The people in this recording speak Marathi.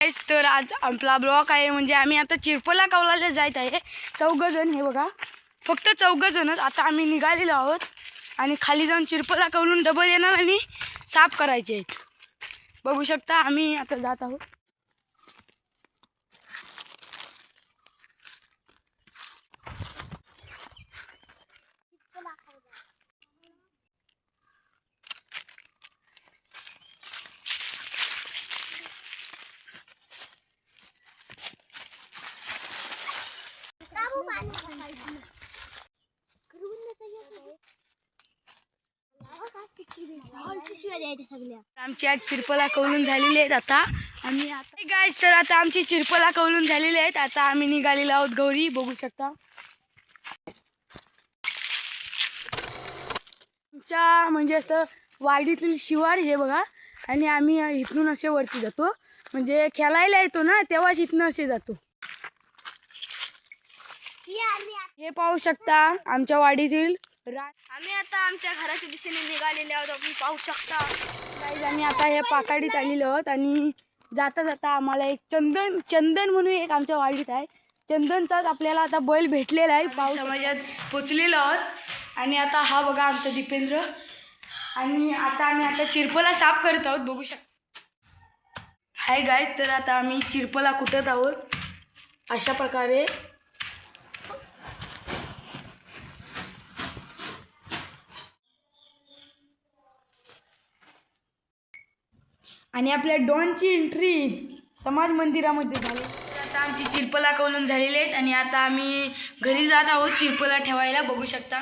तर आज आपला ब्लॉग आहे म्हणजे आम्ही आता चिरपला कौलाला जायचं आहे. 4 जण, हे बघा फक्त 4 जणच. आता आम्ही निघालेलो आहोत आणि खाली जाऊन चिरपला कौलून डबल येणार आणि साफ करायचे आहेत. बघू शकता आम्ही आता जात आहोत. आमची आज चिरपला कौलून झालेली आहेत. आता गाइस तर आता आमची चिरपला कौलून झालेली आहेत. आता आम्ही निघालेलो आहोत गौरी. बघू शकता आमच्या म्हणजे असं वाडीतील शिवार हे बघा. आणि आम्ही इथून असे वरती जातो म्हणजे खेळायला येतो ना तेव्हाच इथनं असे जातो. हे पाहू शकता आमच्या वाडीतील आम्ही आता आमच्या घराच्या दिशेने निघालेले आहोत. आपण पाहू शकता गाइस आम्ही आता हे पाकाडीत आलेलो आहोत आणि जाता जाता आम्हाला एक चंदन म्हणून एक आमच्या वाडीत आहे. चंदनचाच आपल्याला आता बैल भेटलेला आहे. पाऊस समाजात पोचलेलो आहोत आणि आता हा बघा आमचा दीपेंद्र. आणि आता आम्ही चिरपला साफ करत आहोत. बघू शकता हाय गाइस तर आता आम्ही चिरपला कुटत आहोत अशा प्रकारे. आणि आपल्या डॉनची एंट्री समाज मंदिरामध्ये झाली. आता आमची चिरपला कौलून झालेली आहेत आणि आता आम्ही घरी जात आहोत चिरपला ठेवायला. बघू शकता